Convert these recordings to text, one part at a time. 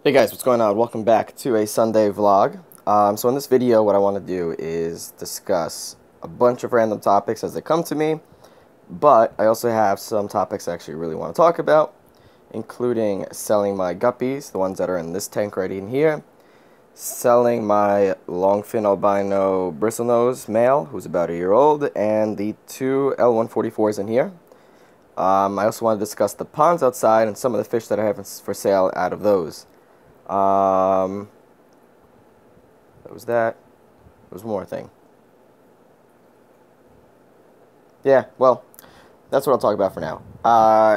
Hey guys, what's going on? Welcome back to a Sunday vlog. So in this video, what I want to do is discuss a bunch of random topics as they come to me, but I also have some topics I actually really want to talk about, including selling my guppies, the ones that are in this tank right in here, selling my longfin albino bristlenose male, who's about a year old, and the two L144s in here. I also want to discuss the ponds outside and some of the fish that I have for sale out of those. That was that. There was one more thing. Yeah, well, that's what I'll talk about for now.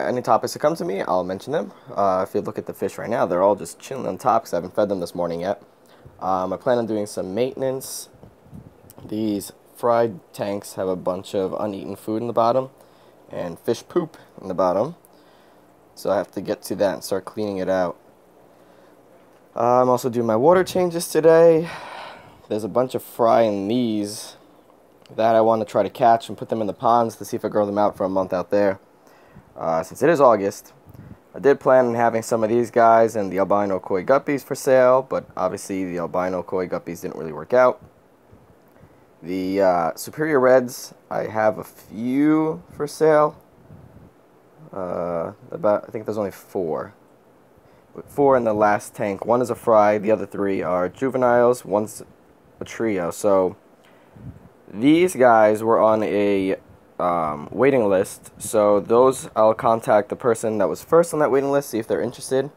Any topics that come to me, I'll mention them. If you look at the fish right now, they're all just chilling on top because I haven't fed them this morning yet. I plan on doing some maintenance. These fried tanks have a bunch of uneaten food in the bottom and fish poop in the bottom. So I have to get to that and start cleaning it out. I'm also doing my water changes today. There's a bunch of fry in these that I want to try to catch and put them in the ponds to see if I grow them out for a month out there. Since it is August, I did plan on having some of these guys and the albino koi guppies for sale, but obviously the albino koi guppies didn't really work out. The superior reds, I have a few for sale. I think there's only four. Four in the last tank. One is a fry, the other three are juveniles, one's a trio. So these guys were on a waiting list, so those I'll contact the person that was first on that waiting list, see if they're interested.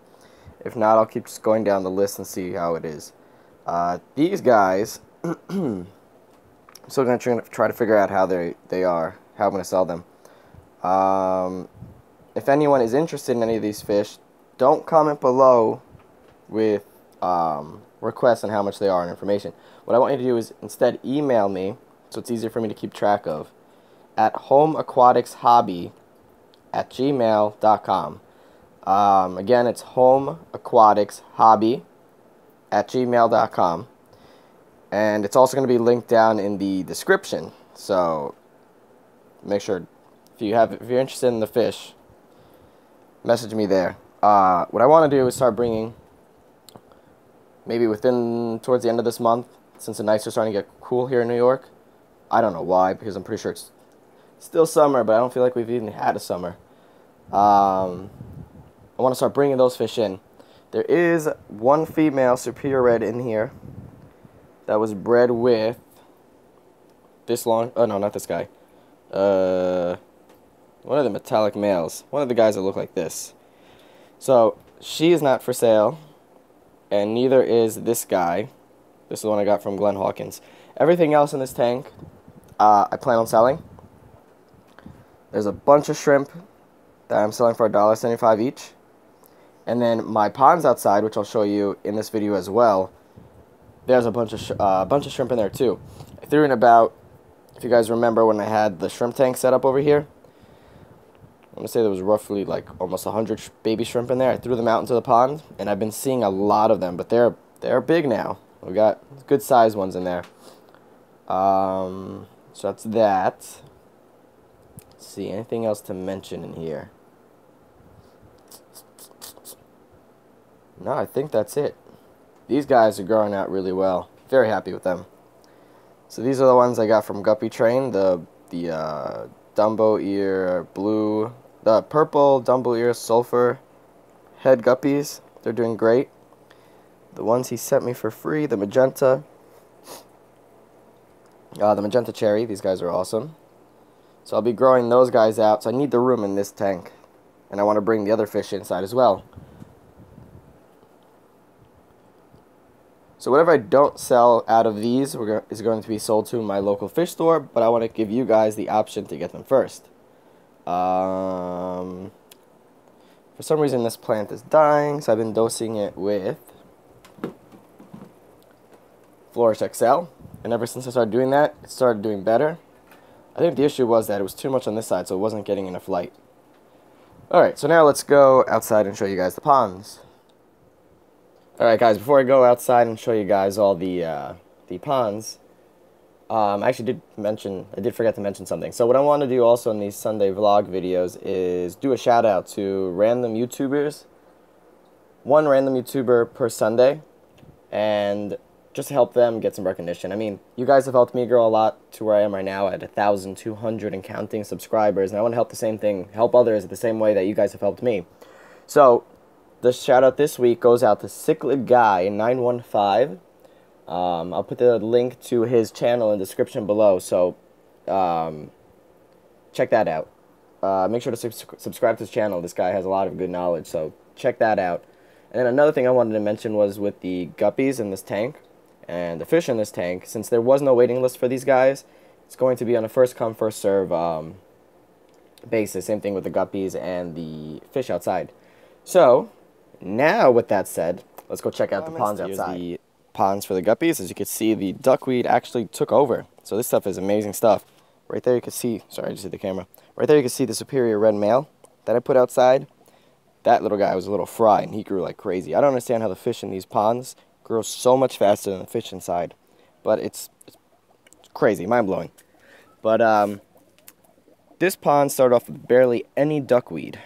If not, I'll keep just going down the list and see how it is. These guys, I'm still going to try to figure out how they are, how I'm going to sell them. If anyone is interested in any of these fish, don't comment below with requests on how much they are and information. What I want you to do is instead email me, so it's easier for me to keep track of, at homeaquaticshobby@gmail.com. Again, it's homeaquaticshobby@gmail.com. And it's also going to be linked down in the description. So make sure if you're interested in the fish, message me there. What I want to do is start bringing, maybe towards the end of this month, since the nights are starting to get cool here in New York. I don't know why, because I'm pretty sure it's still summer, but I don't feel like we've even had a summer. I want to start bringing those fish in. There is one female superior red in here that was bred with this long. Oh no, not this guy. One of the metallic males. One of the guys that look like this. So she is not for sale, and neither is this guy. This is the one I got from Glenn Hawkins. Everything else in this tank, I plan on selling. There's a bunch of shrimp that I'm selling for $1.75 each. And then my ponds outside, which I'll show you in this video as well, there's a bunch of shrimp in there too. I threw in about, if you guys remember when I had the shrimp tank set up over here, I'm going to say there was roughly like almost 100 baby shrimp in there. I threw them out into the pond, and I've been seeing a lot of them, but they're big now. We got good sized ones in there. So that's that. Let's see, anything else to mention in here? No, I think that's it. These guys are growing out really well. Very happy with them. So these are the ones I got from Guppy Train. The Dumbo Ear Blue, the purple Dumbo Ear Sulfur head guppies. They're doing great. The ones he sent me for free, the magenta cherry. These guys are awesome. So I'll be growing those guys out. So I need the room in this tank, and I want to bring the other fish inside as well. So whatever I don't sell out of these is going to be sold to my local fish store, but I want to give you guys the option to get them first. For some reason this plant is dying, so I've been dosing it with Flourish XL, and ever since I started doing that, it started doing better. I think the issue was that it was too much on this side, so it wasn't getting enough light. Alright, so now let's go outside and show you guys the ponds. Alright guys, before I go outside and show you guys all the ponds, I actually did forget to mention something. So what I want to do also in these Sunday vlog videos is do a shout out to random YouTubers one random YouTuber per Sunday, and just to help them get some recognition. I mean, you guys have helped me grow a lot to where I am right now at 1,200 and counting subscribers, and I want to help the same thing, help others the same way that you guys have helped me. So, the shout out this week goes out to Cichlid Guy 915. I'll put the link to his channel in the description below, so check that out. Make sure to subscribe to his channel. This guy has a lot of good knowledge, so check that out. And then another thing I wanted to mention was with the guppies in this tank and the fish in this tank, since there was no waiting list for these guys, it's going to be on a first come, first serve basis. Same thing with the guppies and the fish outside. So, now with that said, let's go check out the ponds outside. The ponds for the guppies. As you can see, the duckweed actually took over. So this stuff is amazing stuff. Right there you can see, sorry I just hit the camera. Right there you can see the superior red male that I put outside. That little guy was a little fry, and he grew like crazy. I don't understand how the fish in these ponds grow so much faster than the fish inside. But it's crazy, mind-blowing. But this pond started off with barely any duckweed.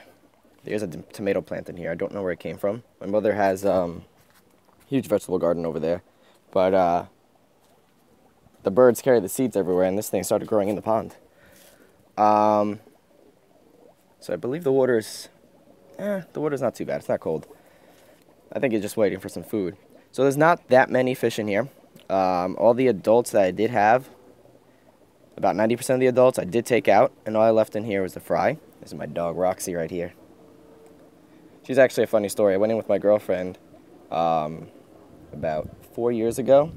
There's a tomato plant in here. I don't know where it came from. My mother has huge vegetable garden over there. But the birds carry the seeds everywhere, and this thing started growing in the pond. So I believe the water's not too bad. It's not cold. I think it's just waiting for some food. So there's not that many fish in here. All the adults that I did have, about 90% of the adults I did take out, and all I left in here was the fry. This is my dog Roxy right here. She's actually a funny story. I went in with my girlfriend about 4 years ago,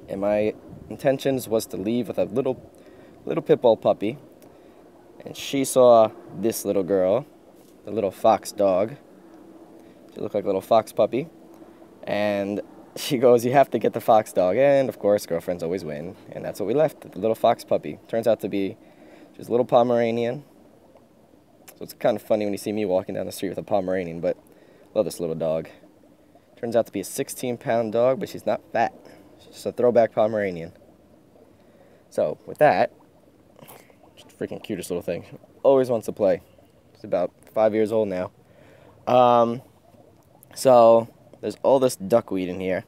and my intentions was to leave with a little pit bull puppy, and she saw this little girl, the little fox dog. She looked like a little fox puppy, and she goes, "You have to get the fox dog," and of course girlfriends always win, and that's what we left, the little fox puppy. Turns out to be just a little Pomeranian. So it's kind of funny when you see me walking down the street with a Pomeranian, but I love this little dog. Turns out to be a 16-pound dog, but she's not fat. She's just a throwback Pomeranian. So, with that, just the freaking cutest little thing. Always wants to play. She's about 5 years old now. So, there's all this duckweed in here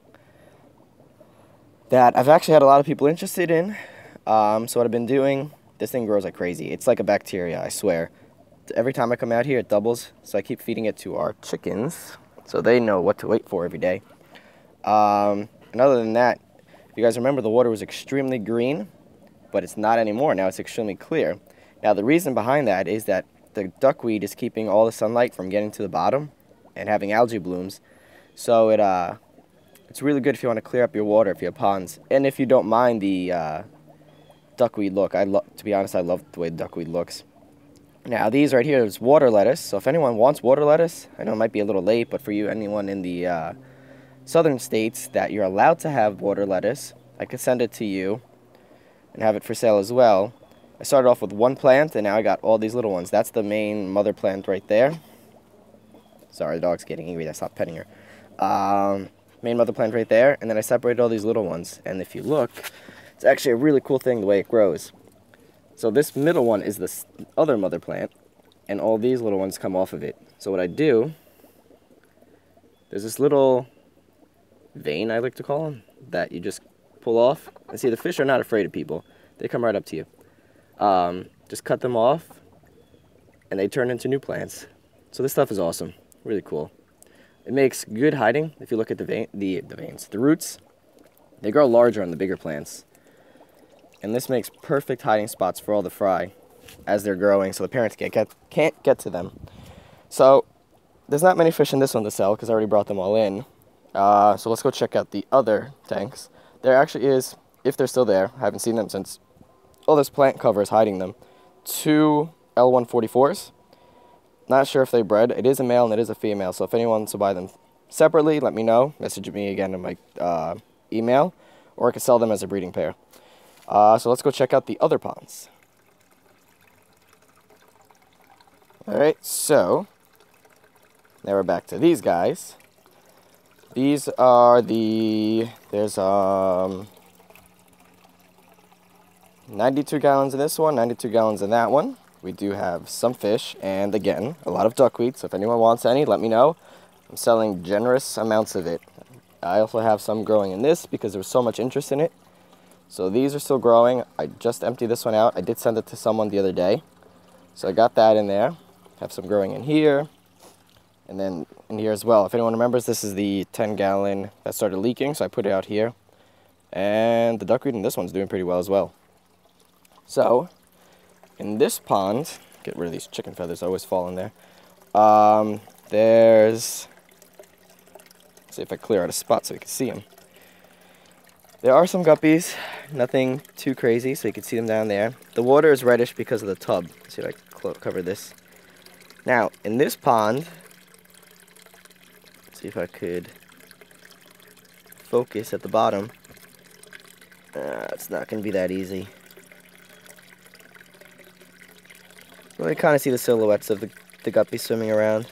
that I've actually had a lot of people interested in. So what I've been doing, this thing grows like crazy. It's like a bacteria, I swear. Every time I come out here, it doubles, so I keep feeding it to our chickens, so they know what to wait for every day. And other than that, if you guys remember, the water was extremely green, but it's not anymore. Now it's extremely clear. Now the reason behind that is that the duckweed is keeping all the sunlight from getting to the bottom and having algae blooms. So it's really good if you want to clear up your water, if you have ponds, and if you don't mind the duckweed look. To be honest, I love the way the duckweed looks. Now, these right here is water lettuce, so if anyone wants water lettuce, I know it might be a little late, but for you, anyone in the southern states that you're allowed to have water lettuce, I could send it to you and have it for sale as well. I started off with one plant, and now I got all these little ones. That's the main mother plant right there. Sorry, the dog's getting angry. I stopped petting her. Main mother plant right there, and then I separated all these little ones. And if you look, it's actually a really cool thing the way it grows. So this middle one is the other mother plant, and all these little ones come off of it. So what I do, there's this little vein, I like to call them, that you just pull off. And see, the fish are not afraid of people. They come right up to you. Just cut them off, and they turn into new plants. So this stuff is awesome, really cool. It makes good hiding. If you look at the veins, the roots, they grow larger on the bigger plants. And this makes perfect hiding spots for all the fry as they're growing, so the parents can't get to them. So there's not many fish in this one to sell because I already brought them all in. So let's go check out the other tanks. There actually is, if they're still there, I haven't seen them since all this plant cover is hiding them, 2 L144s. Not sure if they bred. It is a male and it is a female, so if anyone wants to buy them separately, let me know. Message me again in my email, or I can sell them as a breeding pair. So let's go check out the other ponds. Alright, so now we're back to these guys. These are there's 92 gallons in this one, 92 gallons in that one. We do have some fish, and again, a lot of duckweed, so if anyone wants any, let me know. I'm selling generous amounts of it. I also have some growing in this because there was so much interest in it. So these are still growing. I just emptied this one out. I did send it to someone the other day. So I got that in there. Have some growing in here. And then in here as well. If anyone remembers, this is the 10-gallon that started leaking. So I put it out here. And the duckweed in this one's doing pretty well as well. So in this pond, get rid of these chicken feathers. I always fall in there. There's, let's see if I clear out a spot so you can see them. There are some guppies, nothing too crazy, so you can see them down there. The water is reddish because of the tub. Let's see if I can cover this. Now, in this pond, let's see if I could focus at the bottom. It's not going to be that easy. Well, you kind of see the silhouettes of the guppies swimming around.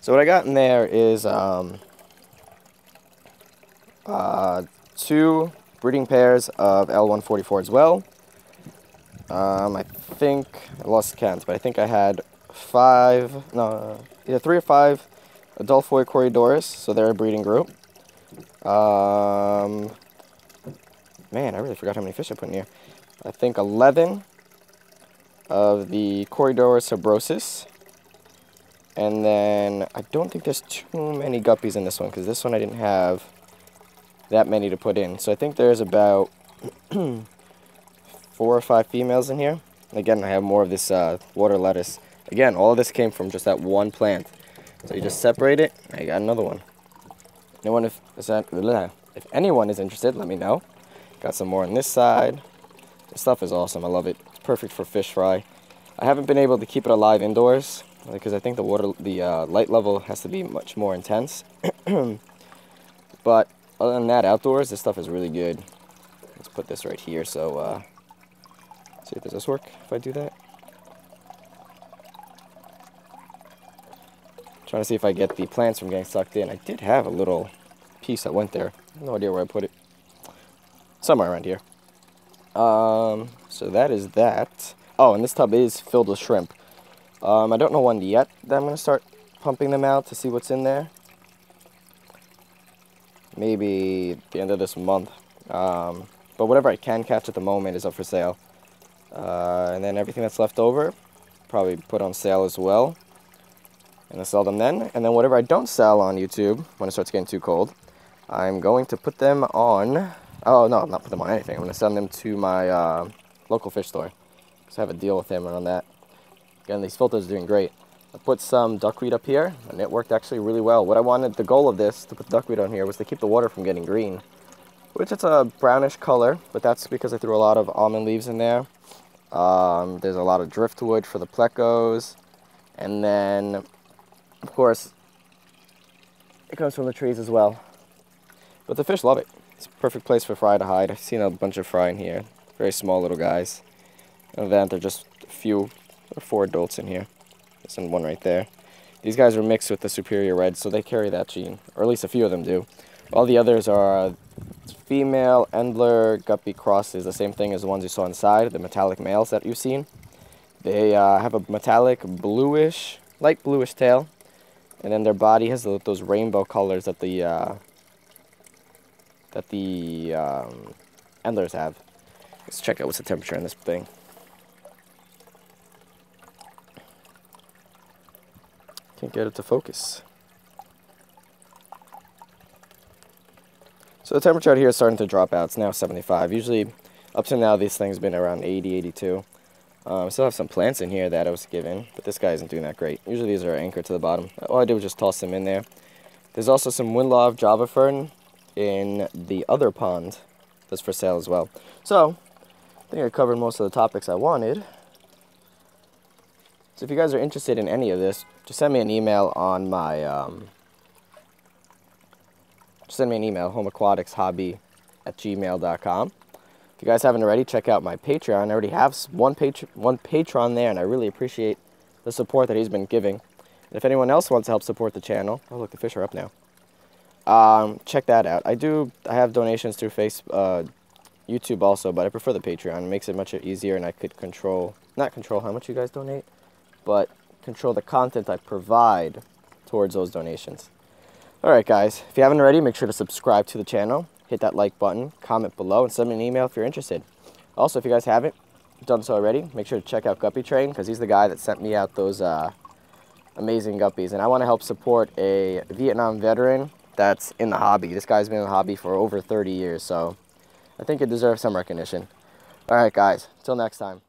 So what I got in there is 2 breeding pairs of L144 as well. I think, I lost count, but I think I had either 3 or 5 Adolphoi Coriodoris, so they're a breeding group. Man, I really forgot how many fish I put in here. I think 11 of the Coriodoris sabrosus. And then I don't think there's too many guppies in this one, because this one I didn't have that many to put in. So I think there's about 4 or 5 females in here. Again, I have more of this water lettuce. Again, all of this came from just that one plant. So you just separate it, and I got another one. If anyone is interested, let me know. Got some more on this side. This stuff is awesome. I love it. It's perfect for fish fry. I haven't been able to keep it alive indoors because I think the light level has to be much more intense. But other than that, outdoors, this stuff is really good. Let's put this right here. So, see, does this work if I do that? Trying to see if I get the plants from getting sucked in. I did have a little piece that went there. No idea where I put it. Somewhere around here. So that is that. Oh, and this tub is filled with shrimp. I don't know when yet that I'm going to start pumping them out to see what's in there. Maybe at the end of this month. But whatever I can catch at the moment is up for sale. And then everything that's left over, probably put on sale as well. And I'll sell them then. And then whatever I don't sell on YouTube, when it starts getting too cold, I'm going to put them on... Oh, no, I'm not put them on anything. I'm going to send them to my local fish store. Because I have a deal with him on that. Again, these filters are doing great. I put some duckweed up here, and it worked actually really well. What I wanted, the goal of this, to put duckweed on here, was to keep the water from getting green. Which it's a brownish color, but that's because I threw a lot of almond leaves in there. There's a lot of driftwood for the plecos. And then, of course, it comes from the trees as well. But the fish love it. It's a perfect place for fry to hide. I've seen a bunch of fry in here. Very small little guys. Other than that, there are just a few, or 4 adults in here. There's one right there. These guys are mixed with the superior red, so they carry that gene. Or at least a few of them do. All the others are female Endler guppy crosses, the same thing as the ones you saw inside, the metallic males that you've seen. They have a metallic bluish, light bluish tail, and then their body has those rainbow colors that the Endlers have. Let's check out what's the temperature on this thing. Can't get it to focus. So the temperature out here is starting to drop out. It's now 75. Usually, up to now, these things have been around 80, 82. I still have some plants in here that I was given, but this guy isn't doing that great. Usually these are anchored to the bottom. All I did was just toss them in there. There's also some Windlove Java Fern in the other pond that's for sale as well. So, I think I covered most of the topics I wanted. So if you guys are interested in any of this, just send me an email on my, homeaquaticshobby@gmail.com. If you guys haven't already, check out my Patreon. I already have one patron there, and I really appreciate the support that he's been giving. And if anyone else wants to help support the channel, oh look, the fish are up now. Check that out. I have donations through YouTube also, but I prefer the Patreon. It makes it much easier, and I could not control how much you guys donate, but control the content I provide towards those donations. Alright guys, if you haven't already, make sure to subscribe to the channel, hit that like button, comment below, and send me an email if you're interested. Also, if you guys haven't done so already, make sure to check out Guppy Train, because he's the guy that sent me out those amazing guppies. And I want to help support a Vietnam veteran that's in the hobby. This guy's been in the hobby for over 30 years, so I think it deserves some recognition. Alright guys, until next time.